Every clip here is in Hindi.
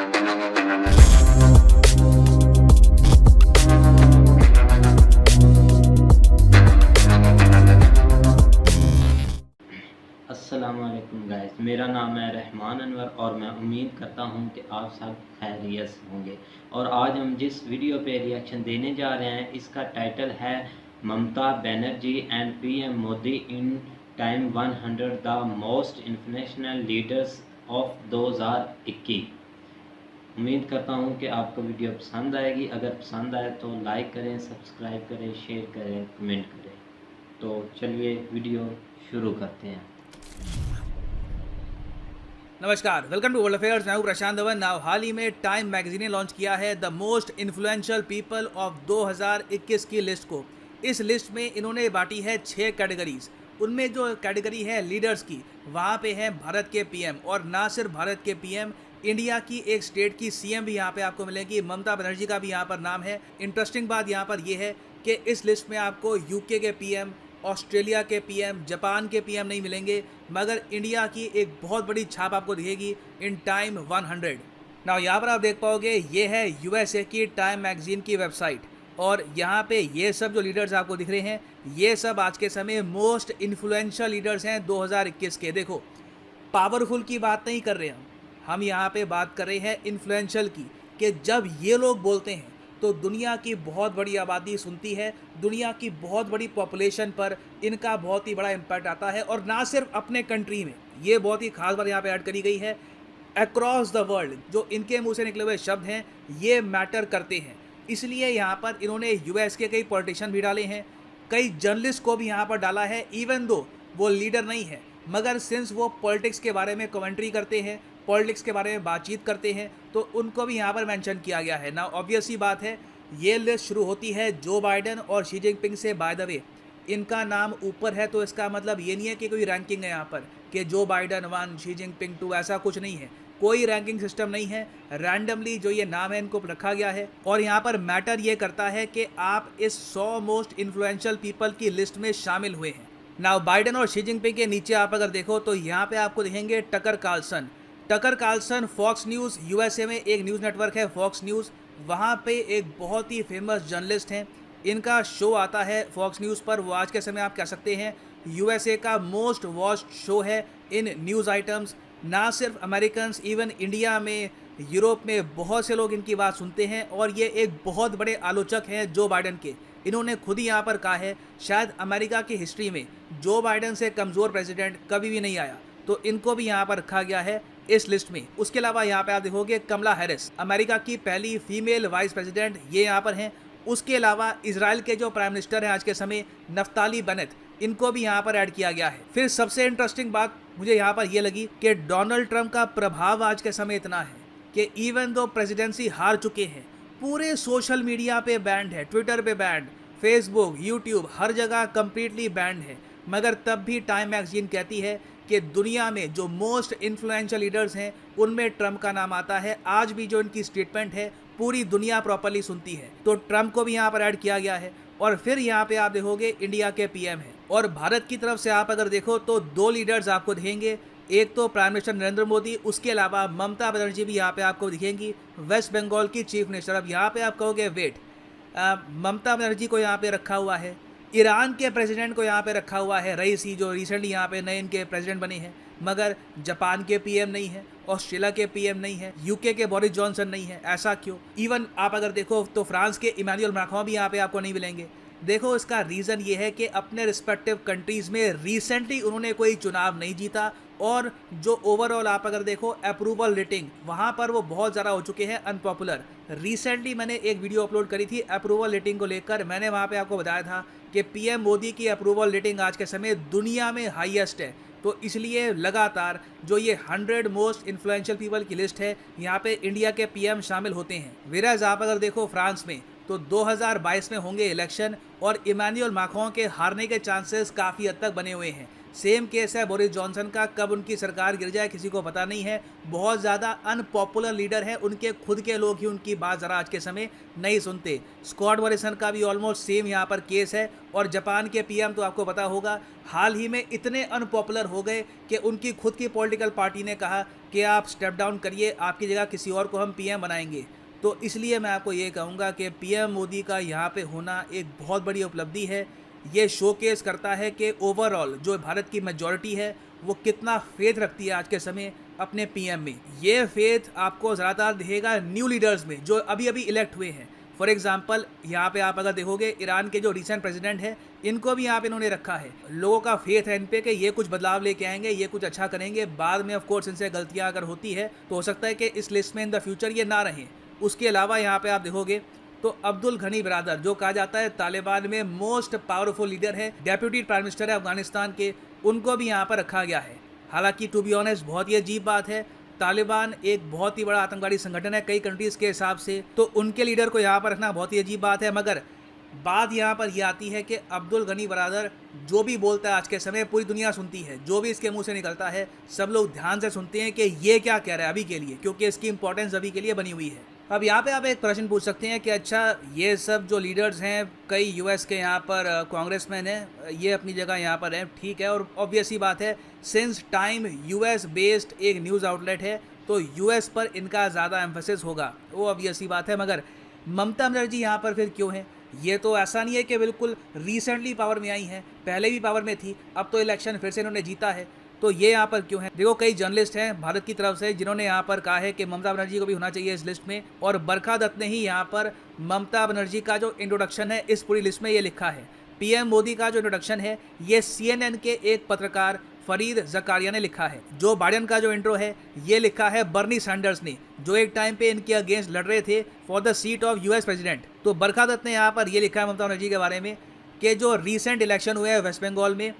अस्सलामुअलैकुम गाइस, मेरा नाम है रहमान अनवर और मैं उम्मीद करता हूं कि आप सब खैरियत से होंगे। और आज हम जिस वीडियो पे रिएक्शन देने जा रहे हैं इसका टाइटल है Mamata Banerjee and PM Modi in time 100 the most international leaders of 2021। उम्मीद करता हूं कि आपको वीडियो पसंद आएगी। अगर पसंद आए तो लाइक करें, सब्सक्राइब करें, शेयर करें, कमेंट करें। तो चलिए वीडियो शुरू करते हैं। नमस्कार, वेलकम टू वर्ल्ड अफेयर्स। मैं हूं प्रशांत धवन। नाउ हाल ही में टाइम मैगजीन ने लॉन्च किया है the most influential people of 2021 की लिस्ट को। इस लिस्ट में इन्होंने बांटी है 6 कैटेगरीज। उनमें जो कैटेगरी है लीडर्स की, वहाँ पे है भारत के पीएम, और ना सिर्फ भारत के पीएम, इंडिया की एक स्टेट की सीएम भी यहाँ पे आपको मिलेगी। ममता बनर्जी का भी यहाँ पर नाम है। इंटरेस्टिंग बात यहाँ पर यह है कि इस लिस्ट में आपको यूके के पीएम, ऑस्ट्रेलिया के पीएम, जापान के पीएम नहीं मिलेंगे, मगर इंडिया की एक बहुत बड़ी छाप आपको दिखेगी इन टाइम 100। नाउ यहाँ पर आप देख पाओगे ये है यूएसए की टाइम मैगजीन की वेबसाइट, और यहाँ पे ये सब जो लीडर्स आपको दिख रहे हैं ये सब आज के समय मोस्ट इन्फ्लुएंशियल लीडर्स हैं 2021 के। देखो, पावरफुल की बात नहीं कर रहे हम यहाँ पे बात कर रहे हैं इन्फ्लुएंशियल की, कि जब ये लोग बोलते हैं तो दुनिया की बहुत बड़ी आबादी सुनती है, दुनिया की बहुत बड़ी पॉपुलेशन पर इनका बहुत ही बड़ा इम्पैक्ट आता है। और ना सिर्फ अपने कंट्री में, ये बहुत ही खास बात यहाँ पे ऐड करी गई है, अक्रॉस द वर्ल्ड जो इनके मुंह से निकले हुए शब्द हैं ये मैटर करते हैं। इसलिए यहाँ पर इन्होंने यूएस के कई पॉलिटिशियन भी डाले हैं, कई जर्नलिस्ट को भी यहाँ पर डाला है। इवन दो वो लीडर नहीं है, मगर सिंस वो पॉलिटिक्स के बारे में कमेंट्री करते हैं, पॉलिटिक्स के बारे में बातचीत करते हैं, तो उनको भी यहाँ पर मेंशन किया गया है। ना ऑब्वियस सी बात है, ये लिस्ट शुरू होती है जो बाइडन और शी जिनपिंग से। बाय द वे, इनका नाम ऊपर है तो इसका मतलब ये नहीं है कि कोई रैंकिंग है यहाँ पर कि जो बाइडन 1, शी जिनपिंग 2, ऐसा कुछ नहीं है। कोई रैंकिंग सिस्टम नहीं है, रैंडमली जो ये नाम है इनको रखा गया है। और यहाँ पर मैटर ये करता है कि आप इस 100 मोस्ट इन्फ्लुएंशियल पीपल की लिस्ट में शामिल हुए हैं। नाउ बाइडन और शी जिनपिंग के नीचे आप अगर देखो तो यहाँ पे आपको दिखेंगे Tucker Carlson. Tucker Carlson Fox News, USA में एक न्यूज़ नेटवर्क है फॉक्स न्यूज़, वहाँ पे एक बहुत ही फेमस जर्नलिस्ट हैं। इनका शो आता है फॉक्स न्यूज़ पर। वो आज के समय आप कह सकते हैं यूएसए का मोस्ट वॉच्ड शो है इन न्यूज़ आइटम्स। ना सिर्फ अमेरिकन्स, इवन इंडिया में, यूरोप में बहुत से लोग इनकी बात सुनते हैं। और ये एक बहुत बड़े आलोचक हैं जो बाइडन के। इन्होंने खुद ही यहाँ पर कहा है शायद अमेरिका की हिस्ट्री में जो बाइडन से कमज़ोर प्रेसिडेंट कभी भी नहीं आया, तो इनको भी यहाँ पर रखा गया है इस लिस्ट में। उसके अलावा यहाँ पे आप देखोगे कमला हैरिस, अमेरिका की पहली फीमेल वाइस प्रेसिडेंट, ये यहाँ पर हैं। उसके अलावा इजराइल के जो प्राइम मिनिस्टर हैं आज के समय, नफ्ताली बेनेट, इनको भी यहाँ पर ऐड किया गया है। फिर सबसे इंटरेस्टिंग बात मुझे यहाँ पर यह लगी कि डोनाल्ड ट्रंप का प्रभाव आज के समय इतना है कि इवन दो प्रेसिडेंसी हार चुके हैं, पूरे सोशल मीडिया पे बैंड है, ट्विटर पे बैंड, फेसबुक, यूट्यूब, हर जगह कंप्लीटली बैंड है। मगर तब भी टाइम मैगजीन कहती है कि दुनिया में जो मोस्ट इन्फ्लुएंशियल लीडर्स हैं उनमें ट्रंप का नाम आता है। आज भी जो इनकी स्टेटमेंट है पूरी दुनिया प्रॉपर्ली सुनती है, तो ट्रंप को भी यहाँ पर ऐड किया गया है। और फिर यहाँ पे आप देखोगे इंडिया के पीएम है। और भारत की तरफ से आप अगर देखो तो 2 लीडर्स आपको दिखेंगे, एक तो प्राइम मिनिस्टर नरेंद्र मोदी, उसके अलावा ममता बनर्जी भी यहाँ पे आपको दिखेंगी, वेस्ट बंगाल की चीफ मिनिस्टर। अब यहाँ पे आप कहोगे वेट, ममता बनर्जी को यहाँ पे रखा हुआ है, ईरान के प्रेसिडेंट को यहाँ पे रखा हुआ है, रईसी जो रिसेंटली यहाँ पे नए इनके प्रेसिडेंट बने हैं, मगर जापान के पीएम नहीं है, ऑस्ट्रेलिया के पीएम नहीं है, यूके के बोरिस जॉनसन नहीं है। ऐसा क्यों? इवन आप अगर देखो तो फ्रांस के इमैनुअल मैक्रों भी यहाँ पे आपको नहीं मिलेंगे। देखो, इसका रीज़न ये है कि अपने रिस्पेक्टिव कंट्रीज़ में रिसेंटली उन्होंने कोई चुनाव नहीं जीता, और जो ओवरऑल आप अगर देखो अप्रूवल रेटिंग, वहाँ पर वो बहुत ज़्यादा हो चुके हैं अनपॉपुलर। रिसेंटली मैंने एक वीडियो अपलोड करी थी अप्रूवल रेटिंग को लेकर। मैंने वहाँ पे आपको बताया था कि पीएम मोदी की अप्रूवल रेटिंग आज के समय दुनिया में हाईएस्ट है। तो इसलिए लगातार जो ये 100 मोस्ट इन्फ्लुएंशियल पीपल की लिस्ट है, यहाँ पे इंडिया के पीएम शामिल होते हैं। वेराज आप अगर देखो फ्रांस में तो 2022 में होंगे इलेक्शन, और इमैनुअल मैक्रों के हारने के चांसेस काफ़ी हद तक बने हुए हैं। सेम केस है बोरिस जॉनसन का, कब उनकी सरकार गिर जाए किसी को पता नहीं है। बहुत ज़्यादा अनपॉपुलर लीडर है, उनके खुद के लोग ही उनकी बात ज़रा आज के समय नहीं सुनते। स्कॉट मॉरिसन का भी ऑलमोस्ट सेम यहाँ पर केस है। और जापान के पीएम तो आपको पता होगा हाल ही में इतने अनपॉपुलर हो गए कि उनकी खुद की पॉलिटिकल पार्टी ने कहा कि आप स्टेप डाउन करिए, आपकी जगह किसी और को हम पीएम बनाएंगे। तो इसलिए मैं आपको ये कहूँगा कि पीएम मोदी का यहाँ पे होना एक बहुत बड़ी उपलब्धि है। ये शोकेस करता है कि ओवरऑल जो भारत की मेजॉरिटी है वो कितना फेथ रखती है आज के समय अपने पीएम में। ये फेथ आपको ज़्यादातर दिखेगा न्यू लीडर्स में जो अभी अभी इलेक्ट हुए हैं। फॉर एग्जांपल यहाँ पे आप अगर देखोगे ईरान के जो रिसेंट प्रेसिडेंट है इनको भी यहाँ पे इन्होंने रखा है। लोगों का फेथ है इन पे कि ये कुछ बदलाव लेके आएंगे, ये कुछ अच्छा करेंगे। बाद में ऑफ कोर्स इनसे गलतियाँ अगर होती है तो हो सकता है कि इस लिस्ट में इन द फ्यूचर ये ना रहें। उसके अलावा यहाँ पे आप देखोगे तो अब्दुल गनी बरादर जो कहा जाता है तालिबान में मोस्ट पावरफुल लीडर है, डेप्यूटी प्राइम मिनिस्टर है अफगानिस्तान के, उनको भी यहाँ पर रखा गया है। हालांकि टू बी ऑनेस्ट बहुत ही अजीब बात है, तालिबान एक बहुत ही बड़ा आतंकवादी संगठन है कई कंट्रीज़ के हिसाब से, तो उनके लीडर को यहाँ पर रखना बहुत ही अजीब बात है। मगर बात यहाँ पर यह आती है कि अब्दुल गनी बरादर जो भी बोलता है आज के समय पूरी दुनिया सुनती है, जो भी इसके मुंह से निकलता है सब लोग ध्यान से सुनते हैं कि ये क्या कह रहा है अभी के लिए, क्योंकि इसकी इंपॉर्टेंस अभी के लिए बनी हुई है। अब यहाँ पे आप एक प्रश्न पूछ सकते हैं कि अच्छा ये सब जो लीडर्स हैं कई यूएस के यहाँ पर कांग्रेसमैन हैं, ये अपनी जगह यहाँ पर हैं, ठीक है, और ऑब्वियस ही बात है सिंस टाइम यूएस बेस्ड एक न्यूज़ आउटलेट है तो यूएस पर इनका ज़्यादा एम्फेसिस होगा, वो ऑब्वियस ही बात है। मगर ममता बनर्जी यहाँ पर फिर क्यों है? ये तो ऐसा नहीं है कि बिल्कुल रिसेंटली पावर में आई हैं, पहले भी पावर में थी, अब तो इलेक्शन फिर से इन्होंने जीता है, तो ये यहाँ पर क्यों है? देखो कई जर्नलिस्ट हैं भारत की तरफ से जिन्होंने यहाँ पर कहा है कि ममता बनर्जी को भी होना चाहिए इस लिस्ट में, और बरखा दत्त ने ही यहाँ पर ममता बनर्जी का जो इंट्रोडक्शन है इस पूरी लिस्ट में ये लिखा है। पीएम मोदी का जो इंट्रोडक्शन है ये CNN के एक पत्रकार फरीद जकारिया ने लिखा है। जो बाइडेन का जो इंट्रो है ये लिखा है बर्नी सैंडर्स ने, जो एक टाइम पे इनके अगेंस्ट लड़ रहे थे for the seat of US president. तो बरखा दत्त ने यहाँ पर ये लिखा है ममता बनर्जी के बारे में कि जो रिसेंट इलेक्शन हुए हैं वेस्ट बंगाल में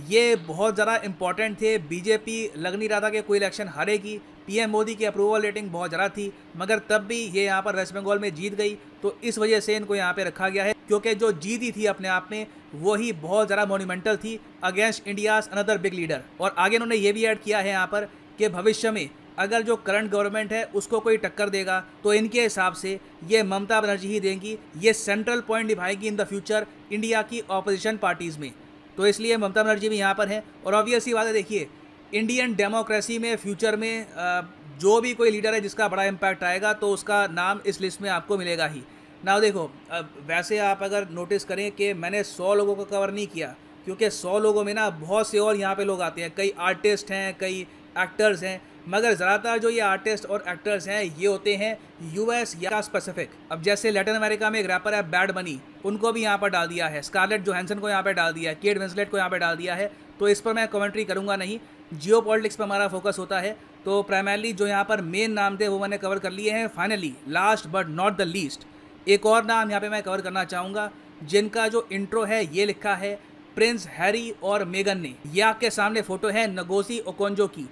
ये बहुत ज़्यादा इंपॉर्टेंट थे, बीजेपी लग नहीं रहा था कि कोई इलेक्शन हारेगी, पीएम मोदी की अप्रूवल रेटिंग बहुत ज़्यादा थी, मगर तब भी ये यहाँ पर वेस्ट बंगाल में जीत गई, तो इस वजह से इनको यहाँ पे रखा गया है, क्योंकि जो जीती थी अपने आप में वही बहुत ज़्यादा मोन्यूमेंटल थी against India's another big leader. और आगे उन्होंने ये भी ऐड किया है यहाँ पर कि भविष्य में अगर जो करंट गवर्नमेंट है उसको कोई टक्कर देगा तो इनके हिसाब से ये ममता बनर्जी ही देंगी, ये सेंट्रल पॉइंट निभाएगी इन द फ्यूचर इंडिया की ऑपोजिशन पार्टीज़ में। तो इसलिए ममता बनर्जी भी यहाँ पर है। और ऑब्वियस ही बात है, देखिए इंडियन डेमोक्रेसी में फ्यूचर में जो भी कोई लीडर है जिसका बड़ा इम्पैक्ट आएगा तो उसका नाम इस लिस्ट में आपको मिलेगा ही ना। देखो वैसे आप अगर नोटिस करें कि मैंने 100 लोगों को कवर नहीं किया, क्योंकि 100 लोगों में ना बहुत से और यहाँ पे लोग आते हैं, कई आर्टिस्ट हैं, कई एक्टर्स हैं, मगर ज़्यादातर जो ये आर्टिस्ट और एक्टर्स हैं ये होते हैं यूएस या स्पेसिफिक। अब जैसे लैटिन अमेरिका में एक रैपर है बैड बनी, उनको भी यहाँ पर डाल दिया है, स्कारलेट जोहानसन को यहाँ पे डाल दिया है, केट विंसलेट को यहाँ पे डाल दिया है। तो इस पर मैं कमेंट्री करूँगा नहीं, जियो पॉलिटिक्स पर हमारा फोकस होता है। तो प्राइमरली जो यहाँ पर मेन नाम थे वो मैंने कवर कर लिए हैं। Finally last but not the least एक और नाम यहाँ पे मैं कवर करना चाहूँगा जिनका जो इंट्रो है ये लिखा है प्रिंस हैरी और मेगन ने। ये आपके सामने फ़ोटो है नगोसी ओकोंजो की।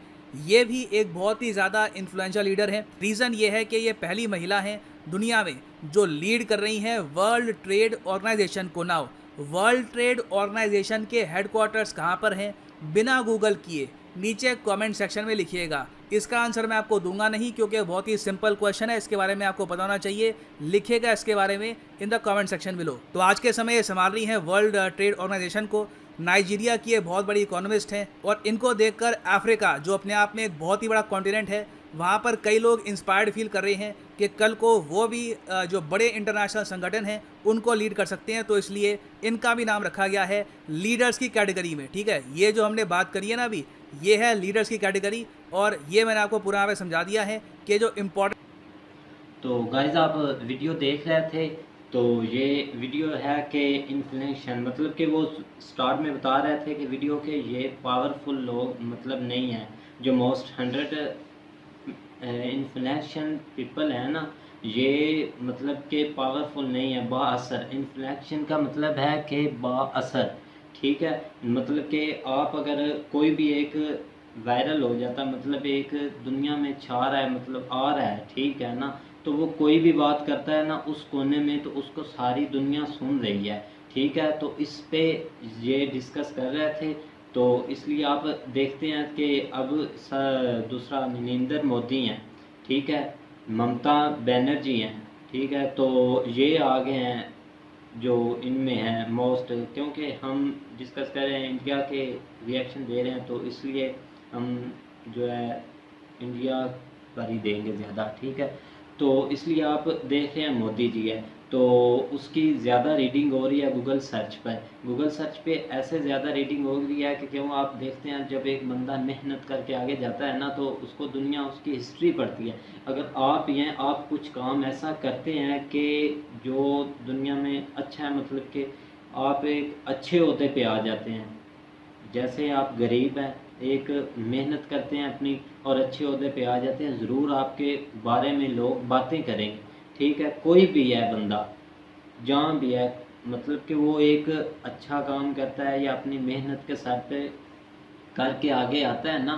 ये भी एक बहुत ही ज़्यादा इन्फ्लुएंशियल लीडर हैं। रीज़न ये है कि ये पहली महिला हैं दुनिया में जो लीड कर रही हैं वर्ल्ड ट्रेड ऑर्गेनाइजेशन को। नाउ वर्ल्ड ट्रेड ऑर्गेनाइजेशन के हेडक्वार्टर्स कहाँ पर हैं बिना गूगल किए नीचे कमेंट सेक्शन में लिखिएगा। इसका आंसर मैं आपको दूंगा नहीं क्योंकि बहुत ही सिंपल क्वेश्चन है, इसके बारे में आपको पता होना चाहिए। लिखिएगा इसके बारे में in the comment section below. तो आज के समय ये संभाल रही हैं वर्ल्ड ट्रेड ऑर्गेनाइजेशन को। नाइजीरिया की ये बहुत बड़ी इकोनॉमिस्ट हैं और इनको देखकर अफ्रीका जो अपने आप में एक बहुत ही बड़ा कॉन्टिनेंट है वहाँ पर कई लोग इंस्पायर्ड फील कर रहे हैं कि कल को वो भी जो बड़े इंटरनेशनल संगठन हैं उनको लीड कर सकते हैं। तो इसलिए इनका भी नाम रखा गया है लीडर्स की कैटेगरी में। ठीक है, ये जो हमने बात करी है ना अभी, ये है लीडर्स की कैटेगरी और ये मैंने आपको पूरा यहाँ पे समझा दिया है कि जो इम्पोर्टेंट। तो गाइस आप वीडियो देख रहे थे, तो ये वीडियो है कि इन्फ्लेशन मतलब कि वो स्टार्ट में बता रहे थे कि वीडियो के ये पावरफुल लोग मतलब नहीं हैं, जो मोस्ट 100 इन्फ्लेशन पीपल है ना, ये मतलब कि पावरफुल नहीं है, बाअसर। इन्फ्लेशन का मतलब है कि बाअसर, ठीक है। मतलब कि आप अगर कोई भी एक वायरल हो जाता, मतलब एक दुनिया में छा रहा है, मतलब आ रहा है, ठीक है ना, तो वो कोई भी बात करता है ना उस कोने में तो उसको सारी दुनिया सुन रही है, ठीक है। तो इस पे ये डिस्कस कर रहे थे। तो इसलिए आप देखते हैं कि अब दूसरा नरेंद्र मोदी हैं, ठीक है, ममता बनर्जी हैं, ठीक है, तो ये आगे हैं जो इनमें हैं मोस्ट, क्योंकि हम डिस्कस कर रहे हैं इंडिया के रिएक्शन दे रहे हैं, तो इसलिए हम जो है इंडिया पर ही देंगे ज़्यादा, ठीक है। तो इसलिए आप देख रहे हैं मोदी जी है, तो उसकी ज़्यादा रीडिंग हो रही है गूगल सर्च पर। गूगल सर्च पे ऐसे ज़्यादा रीडिंग हो रही है कि क्यों, आप देखते हैं जब एक बंदा मेहनत करके आगे जाता है ना, तो उसको दुनिया उसकी हिस्ट्री पढ़ती है। अगर आप हैं, आप कुछ काम ऐसा करते हैं कि जो दुनिया में अच्छा है, मतलब कि आप एक अच्छे ओहदे पे आ जाते हैं। जैसे आप गरीब हैं, एक मेहनत करते हैं अपनी और अच्छे ओहदे पे आ जाते हैं, ज़रूर आपके बारे में लोग बातें करेंगे, ठीक है। कोई भी है बंदा, जहाँ भी है, मतलब कि वो एक अच्छा काम करता है या अपनी मेहनत के सर पे करके आगे आता है ना,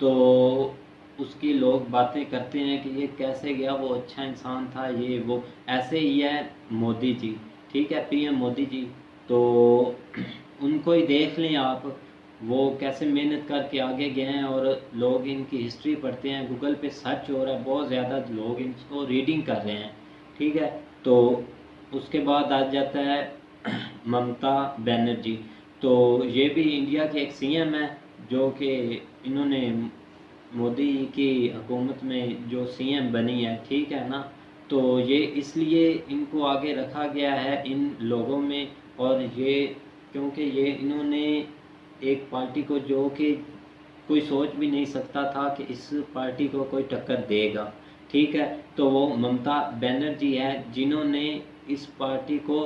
तो उसकी लोग बातें करते हैं कि ये कैसे गया, वो अच्छा इंसान था, ये वो। ऐसे ही है मोदी जी, ठीक है, पीएम मोदी जी। तो उनको ही देख लें आप, वो कैसे मेहनत करके आगे गए हैं, और लोग इनकी हिस्ट्री पढ़ते हैं, गूगल पे सर्च हो रहा है, बहुत ज़्यादा लोग इनको रीडिंग कर रहे हैं, ठीक है। तो उसके बाद आ जाता है ममता बनर्जी। तो ये भी इंडिया के एक सीएम है, जो कि इन्होंने मोदी की हुकूमत में जो सीएम बनी है, ठीक है ना। तो ये इसलिए इनको आगे रखा गया है इन लोगों में, और ये क्योंकि ये इन्होंने एक पार्टी को, जो कि कोई सोच भी नहीं सकता था कि इस पार्टी को कोई टक्कर देगा, ठीक है। तो वो ममता बनर्जी है जिन्होंने इस पार्टी को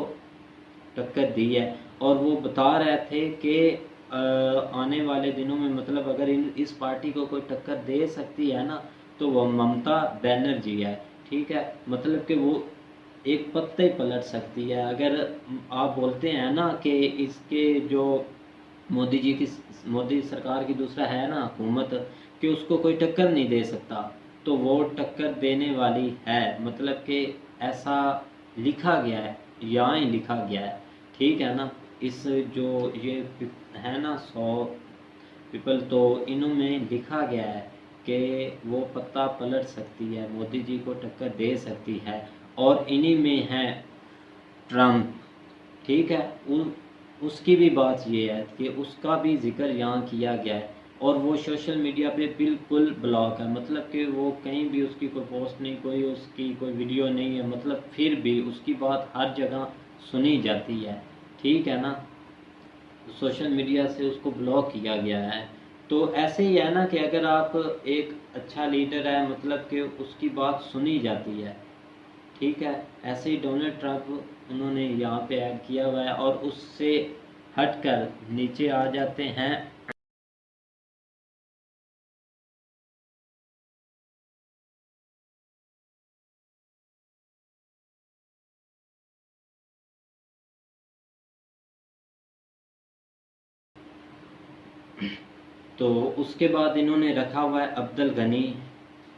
टक्कर दी है, और वो बता रहे थे कि आने वाले दिनों में, मतलब अगर इस पार्टी को कोई टक्कर दे सकती है ना, तो वो ममता बनर्जी है, ठीक है। मतलब कि वो एक पत्ते पलट सकती है। अगर आप बोलते हैं ना कि इसके जो मोदी जी की, मोदी सरकार की दूसरा है ना हुकूमत, कि उसको कोई टक्कर नहीं दे सकता, तो वो टक्कर देने वाली है। मतलब कि ऐसा लिखा गया है, यहाँ ही लिखा गया है, ठीक है ना। इस जो ये है ना 100 पीपल, तो इनमें लिखा गया है कि वो पत्ता पलट सकती है, मोदी जी को टक्कर दे सकती है, और इन्हीं में है ट्रम्प, ठीक है। उसकी भी बात ये है कि उसका भी जिक्र यहाँ किया गया है, और वो सोशल मीडिया पे बिल्कुल ब्लॉक है, मतलब कि वो कहीं भी उसकी कोई पोस्ट नहीं, कोई उसकी कोई वीडियो नहीं है, मतलब फिर भी उसकी बात हर जगह सुनी जाती है, ठीक है ना। सोशल मीडिया से उसको ब्लॉक किया गया है। तो ऐसे ही है ना कि अगर आप एक अच्छा लीडर है, मतलब कि उसकी बात सुनी जाती है, ठीक है। ऐसे ही डोनाल्ड ट्रंप उन्होंने यहाँ पे ऐड किया हुआ है, और उससे हटकर नीचे आ जाते हैं तो उसके बाद इन्होंने रखा हुआ है अब्दुल गनी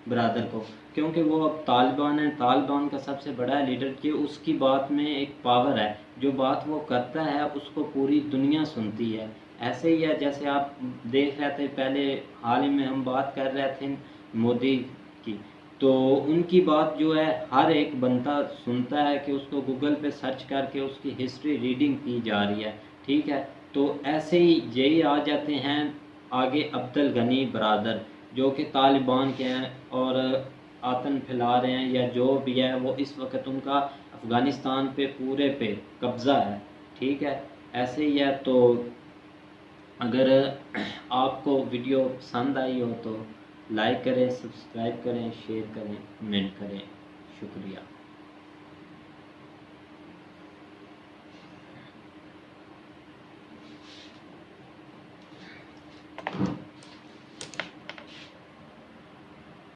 ब्रादर को, क्योंकि वो अब तालिबान है, तालिबान का सबसे बड़ा लीडर, कि उसकी बात में एक पावर है, जो बात वो करता है उसको पूरी दुनिया सुनती है। ऐसे ही है, जैसे आप देख रहे थे पहले, हाल ही में हम बात कर रहे थे मोदी की, तो उनकी बात जो है हर एक बंदा सुनता है, कि उसको गूगल पे सर्च करके उसकी हिस्ट्री रीडिंग की जा रही है, ठीक है। तो ऐसे ही यही आ जाते हैं आगे अब्दुल गनी ब्रादर, जो कि तालिबान के हैं और आतंक फैला रहे हैं, या जो भी है, वो इस वक्त उनका अफ़गानिस्तान पे पूरे पे कब्ज़ा है, ठीक है। ऐसे ही है। तो अगर आपको वीडियो पसंद आई हो तो लाइक करें, सब्सक्राइब करें, शेयर करें, कमेंट करें। शुक्रिया।